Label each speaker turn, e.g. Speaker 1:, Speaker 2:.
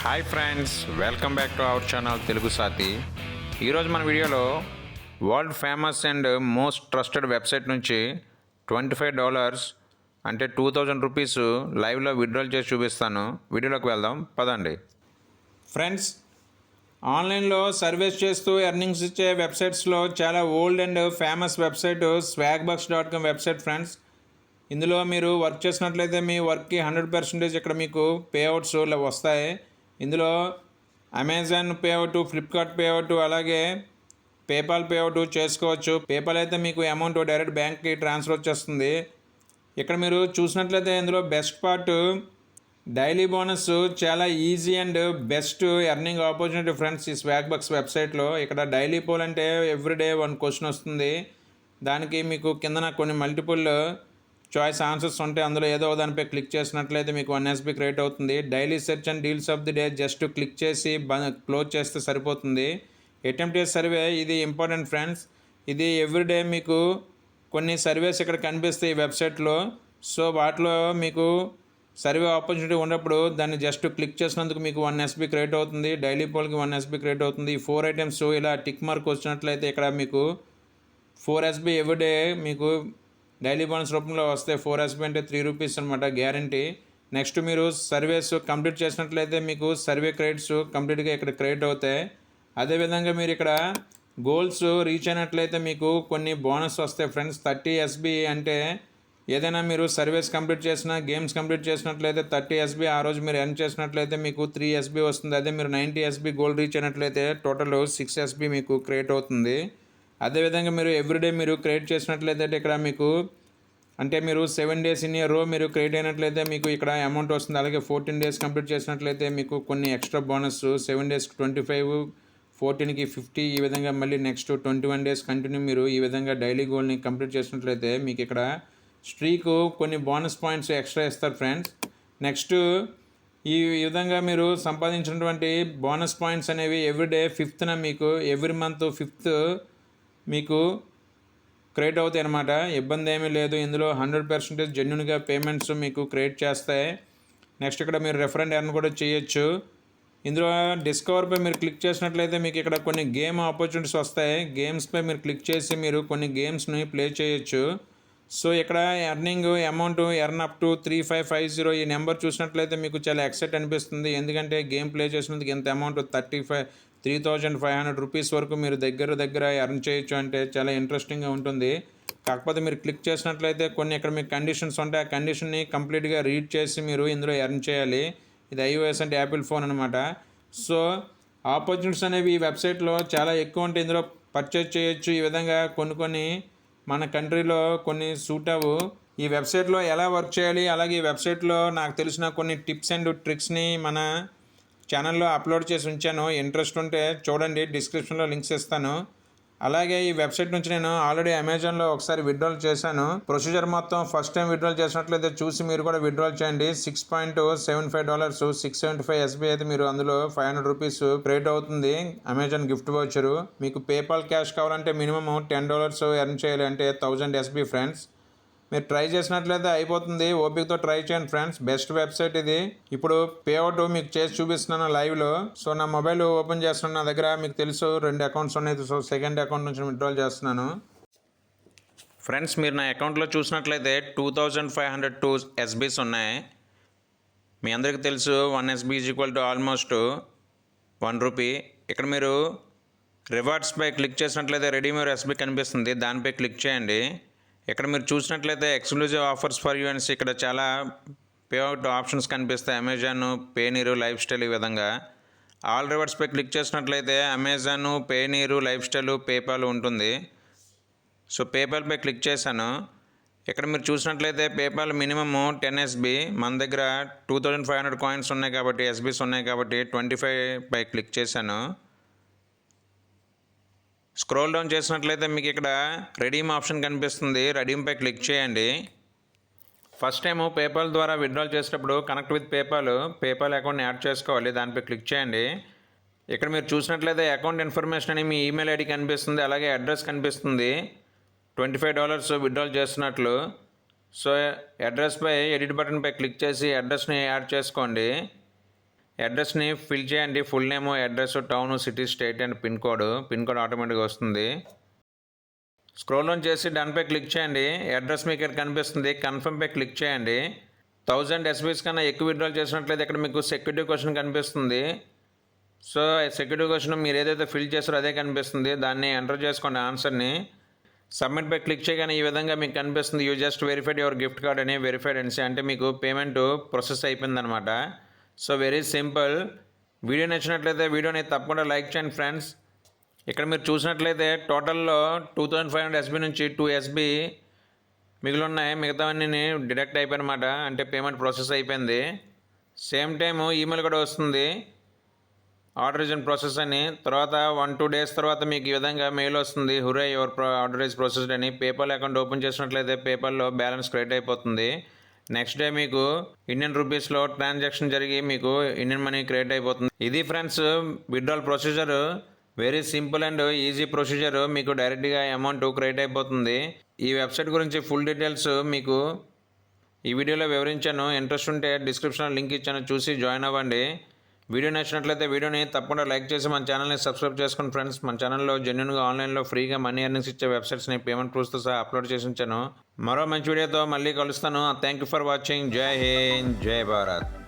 Speaker 1: Hi friends, welcome back to our channel Telugu Sathi. ఈరోజు మన వీడియోలో world famous and most trusted website నుంచి $25 అంటే 2000 రూపీస్ లైవ్లో విత్డ్రాల్ చేసి చూపిస్తాను. వీడియోలోకి వెళ్దాం పదండి. ఫ్రెండ్స్, ఆన్లైన్లో సర్వీస్ చేస్తూ ఎర్నింగ్స్ ఇచ్చే వెబ్సైట్స్లో చాలా old and famous website swagbucks.com website friends. ఇందులో మీరు వర్క్ చేసినట్లయితే మీ వర్క్కి 100% ఇక్కడ మీకు పేఅవుట్స్ వస్తాయి. ఇందులో అమెజాన్ పేఅవుట్, ఫ్లిప్కార్ట్ పేఅవుట్, అలాగే పేపాల్ పేఅవుట్ చేసుకోవచ్చు. పేపాల్ అయితే మీకు అమౌంట్ డైరెక్ట్ బ్యాంక్కి ట్రాన్స్ఫర్ వచ్చేస్తుంది. ఇక్కడ మీరు చూసినట్లయితే ఇందులో బెస్ట్ పార్ట్ డైలీ బోనస్ చాలా easy and best earning opportunity friends. ఈ స్వాగ్బక్స్ వెబ్సైట్లో ఇక్కడ డైలీ పోల్ అంటే ఎవ్రీడే 1 క్వశ్చన్ వస్తుంది. దానికి మీకు కిందన కొన్ని మల్టిపుల్ చాయిస్ ఆన్సర్స్ ఉంటాయి. అందులో ఏదో దానిపై క్లిక్ చేసినట్లయితే మీకు 1 SB క్రియేట్ అవుతుంది. Daily search and deals of the day just click చేసి క్లోజ్ చేస్తే సరిపోతుంది. అటెంప్ట్ చేసే సర్వే ఇది ఇంపార్టెంట్ ఫ్రెండ్స్. ఇది ఎవ్రీడే మీకు కొన్ని సర్వేస్ ఇక్కడ కనిపిస్తాయి ఈ వెబ్సైట్లో. సో వాటిలో మీకు సర్వే ఆపర్చునిటీ ఉన్నప్పుడు దాన్ని జస్ట్ క్లిక్ చేసినందుకు మీకు 1 SB క్రియేట్ అవుతుంది. డైలీ పోల్కి 1 SB క్రియేట్ అవుతుంది. ఈ 4 ఐటమ్స్ ఇలా టిక్ మార్క్ వచ్చినట్లయితే ఇక్కడ మీకు 4 SB ఎవ్రీడే మీకు డైలీ బోనస్ రూపంలో వస్తే 4 SB అంటే 3 రూపీస్ అనమాట గ్యారంటీ. నెక్స్ట్ మీరు సర్వేస్ కంప్లీట్ చేసినట్లయితే మీకు సర్వే క్రెడిట్స్ కంప్లీట్గా ఇక్కడ క్రెడిట్ అవుతాయి. అదేవిధంగా మీరు ఇక్కడ గోల్స్ రీచ్ అయినట్లయితే మీకు కొన్ని బోనస్ వస్తాయి ఫ్రెండ్స్. 30 SB అంటే ఏదైనా మీరు సర్వీస్ కంప్లీట్ చేసిన, గేమ్స్ కంప్లీట్ చేసినట్లయితే 30 SB ఆ రోజు మీరు ఎర్న్ చేసినట్లయితే మీకు 3 SB వస్తుంది. అదే మీరు 90 SB గోల్ రీచ్ అయినట్లయితే టోటల్ 6 SB మీకు క్రియేట్ అవుతుంది. అదేవిధంగా మీరు ఎవ్రీడే మీరు క్రియేట్ చేసినట్లయితే ఇక్కడ మీకు అంటే మీరు 7 days ఇన్ ఏ రో మీరు క్రియేట్ అయినట్లయితే మీకు ఇక్కడ అమౌంట్ వస్తుంది. అలాగే 14 days కంప్లీట్ చేసినట్లయితే మీకు కొన్ని ఎక్స్ట్రా బోనస్ 7 daysకి 25, 14కి 50, ఈ విధంగా మళ్ళీ నెక్స్ట్ 21 days కంటిన్యూ మీరు ఈ విధంగా డైలీ గోల్ని కంప్లీట్ చేసినట్లయితే మీకు ఇక్కడ స్ట్రీక్ కొన్ని బోనస్ పాయింట్స్ ఎక్స్ట్రా ఇస్తారు ఫ్రెండ్స్. నెక్స్ట్ ఈ విధంగా మీరు సంపాదించినటువంటి బోనస్ పాయింట్స్ అనేవి ఎవ్రీడే 5th మీకు ఎవ్రీ మంత్ 5th మీకు క్రియేట్ అవుతాయి అన్నమాట. ఇబ్బంది ఏమీ లేదు. ఇందులో 100% జెన్యున్గా పేమెంట్స్ మీకు క్రియేట్ చేస్తాయి. నెక్స్ట్ ఇక్కడ మీరు రెఫరెండ్ ఎర్న్ కూడా చేయొచ్చు. ఇందులో డిస్కవర్పై మీరు క్లిక్ చేసినట్లయితే మీకు ఇక్కడ కొన్ని గేమ్ ఆపర్చునిటీస్ వస్తాయి. గేమ్స్పై మీరు క్లిక్ చేసి మీరు కొన్ని గేమ్స్ని ప్లే చేయొచ్చు. సో ఇక్కడ earning amount earn up to 3550 ఈ నెంబర్ చూసినట్లయితే మీకు చాలా ఎక్సైట్ అనిపిస్తుంది. ఎందుకంటే గేమ్ ప్లే చేసినందుకు ఎంత అమౌంట్ 3500 రూపీస్ వరకు మీరు దగ్గర ఎర్న్ చేయొచ్చు అంటే చాలా ఇంట్రెస్టింగ్గా ఉంటుంది. కాకపోతే మీరు క్లిక్ చేసినట్లయితే కొన్ని ఇక్కడ మీకు కండిషన్స్ ఉంటాయి. ఆ కండిషన్ని కంప్లీట్గా రీడ్ చేసి మీరు ఇందులో ఎర్న్ చేయాలి. ఇది iOS అంటే యాపిల్ ఫోన్ అనమాట. సో ఆపర్చునిటీస్ అనేవి ఈ వెబ్సైట్లో చాలా ఎక్కువ ఉంటాయి. ఇందులో పర్చేజ్ చేయొచ్చు. ఈ విధంగా కొన్ని మన కంట్రీలో కొన్ని సూట్ అవ్వు. ఈ వెబ్సైట్లో ఎలా వర్క్ చేయాలి, అలాగే ఈ వెబ్సైట్లో నాకు తెలిసిన కొన్ని టిప్స్ అండ్ ట్రిక్స్ని మన ఛానల్లో అప్లోడ్ చేసి ఉంచాను. ఇంట్రెస్ట్ ఉంటే చూడండి, డిస్క్రిప్షన్లో లింక్స్ ఇస్తాను. అలాగే ఈ వెబ్సైట్ నుంచి నేను ఆల్రెడీ అమెజాన్లో ఒకసారి విత్డ్రాల్ చేశాను. ప్రొసీజర్ మొత్తం ఫస్ట్ టైం విత్డ్రాల్ చేసినట్లయితే చూసి మీరు కూడా విత్డ్రాల్ చేయండి. $6.75 675 SB అయితే మీరు అందులో 500 రూపీస్ క్రెడిట్ అవుతుంది అమెజాన్ గిఫ్ట్ వౌచరు. మీకు పేపాల్ క్యాష్ కావాలంటే మినిమం $10 ఎర్న్ చేయాలి అంటే 1000 SB ఫ్రెండ్స్. మీరు ట్రై చేసినట్లయితే అయిపోతుంది. ఓపికతో ట్రై చేయండి ఫ్రెండ్స్. బెస్ట్ వెబ్సైట్ ఇది. ఇప్పుడు పేఅవుట్ మీకు చేసి చూపిస్తున్నాను లైవ్లో. సో నా మొబైల్ ఓపెన్ చేస్తున్నాను. నా దగ్గర మీకు తెలుసు 2 అకౌంట్స్ ఉన్నాయి. సో సెకండ్ అకౌంట్ నుంచి విత్డ్రాల్ చేస్తున్నాను. ఫ్రెండ్స్, మీరు నా అకౌంట్లో చూసినట్లయితే 2502 SBs ఉన్నాయి. మీ అందరికీ తెలుసు 1 SB is equal to almost 1 rupee. ఇక్కడ మీరు రివార్డ్స్పై క్లిక్ చేసినట్లయితే రెడీమ్ యువర్ SB కనిపిస్తుంది. దానిపై క్లిక్ చేయండి. ఇక్కడ మీరు చూసినట్లయితే ఎక్స్క్లూజివ్ ఆఫర్స్ ఫర్ యూ అనేసి ఇక్కడ చాలా పేఅవుట్ ఆప్షన్స్ కనిపిస్తాయి. అమెజాన్, పేనీరు, లైఫ్ స్టైల్ ఈ విధంగా. ఆల్ రివార్డ్స్పై క్లిక్ చేసినట్లయితే అమెజాన్, పేనీరు, లైఫ్ స్టైల్, పేపాల్ ఉంటుంది. సో పేపాల్పై క్లిక్ చేశాను. ఇక్కడ మీరు చూసినట్లయితే పేపాల్ మినిమమ్ 10 SB. మన దగ్గర 2500 కాయిన్స్ ఉన్నాయి కాబట్టి, SBs ఉన్నాయి కాబట్టి 25పై క్లిక్ చేశాను. స్క్రోల్ డౌన్ చేసినట్లయితే మీకు ఇక్కడ రెడీమ్ ఆప్షన్ కనిపిస్తుంది. రెడీమ్పై క్లిక్ చేయండి. ఫస్ట్ టైం పేపాల్ ద్వారా విత్డ్రాల్ చేసేటప్పుడు కనెక్ట్ విత్ పేపాల్ అకౌంట్ని యాడ్ చేసుకోవాలి. దానిపై క్లిక్ చేయండి. ఇక్కడ మీరు చూసినట్లయితే అకౌంట్ ఇన్ఫర్మేషన్ అని మీ ఈమెయిల్ ఐడి కనిపిస్తుంది. అలాగే అడ్రస్ కనిపిస్తుంది. $25 విత్డ్రాల్ చేస్తున్నట్లు. సో అడ్రస్పై ఎడిట్ బటన్పై క్లిక్ చేసి అడ్రస్ని యాడ్ చేసుకోండి. అడ్రస్ని ఫిల్ చేయండి. Full name, address, town, city, state and pin code ఆటోమేటిక్గా వస్తుంది. స్క్రోల్ ఆన్ చేసి డన్పై క్లిక్ చేయండి. అడ్రస్ మీకు ఇక్కడ కనిపిస్తుంది. కన్ఫర్మ్పై క్లిక్ చేయండి. 1000 SBs కన్నా ఎక్కువ విత్డ్రాల్ చేసినట్లయితే ఇక్కడ మీకు సెక్యూరిటీ క్వశ్చన్ కనిపిస్తుంది. సో సెక్యూరిటీ క్వశ్చన్ మీరు ఏదైతే ఫిల్ చేస్తారో అదే కనిపిస్తుంది. దాన్ని ఎంటర్ చేసుకోండి ఆన్సర్ని. సబ్మిట్పై క్లిక్ చేయగానే ఈ విధంగా మీకు కనిపిస్తుంది. You just verified your gift card అని వెరిఫైడ్ అనేసి, అంటే మీకు పేమెంట్ ప్రొసెస్ అయిపోయిందనమాట. So very simple. వీడియో నచ్చినట్లయితే వీడియోని తప్పకుండా లైక్ చేయండి ఫ్రెండ్స్. ఇక్కడ మీరు చూసినట్లయితే టోటల్లో 2500 SB నుంచి 2 SB మిగిలి ఉన్నాయి. మిగతావన్నీ డిడక్ట్ అయిపోయినమాట, అంటే పేమెంట్ ప్రాసెస్ అయిపోయింది. సేమ్ టైము ఈమెయిల్ కూడా వస్తుంది, ఆర్డర్ ఇస్ ఇన్ ప్రాసెస్ అని. తర్వాత 1-2 days తర్వాత మీకు ఈ విధంగా మెయిల్ వస్తుంది, హురే యువర్ ఆర్డర్ ఇస్ ప్రాసెస్డ్ అని. పేపాల్ అకౌంట్ ఓపెన్ చేసినట్లయితే పేపాల్లో బ్యాలెన్స్ క్రియేట్ అయిపోతుంది. నెక్స్ట్ డే మీకు ఇండియన్ రూపీస్లో ట్రాన్సాక్షన్ జరిగి మీకు ఇండియన్ మనీ క్రియేట్ అయిపోతుంది. ఇది friends withdrawal procedure. Very simple and easy procedure. మీకు డైరెక్ట్గా అమౌంట్ క్రియేట్ అయిపోతుంది. ఈ వెబ్సైట్ గురించి ఫుల్ డీటెయిల్స్ మీకు ఈ వీడియోలో వివరించాను. ఇంట్రెస్ట్ ఉంటే డిస్క్రిప్షన్లో లింక్ ఇచ్చాను, చూసి జాయిన్ అవ్వండి. వీడియో నచ్చినట్లయితే వీడియోని తప్పకుండా లైక్ చేసి మన ఛానల్ని సబ్స్క్రైబ్ చేసుకోండి ఫ్రెండ్స్. మన ఛానల్లో జెన్యున్గా ఆన్లైన్లో ఫ్రీగా మనీ ఎర్నింగ్స్ ఇచ్చే వెబ్సైట్స్ని పేమెంట్ ప్రూఫ్తో సహా అప్లోడ్ చేసి ఉంచాను. మరో మంచి వీడియోతో మళ్ళీ కలుస్తాను. Thank you for watching. జై హింద్, జై భారత్.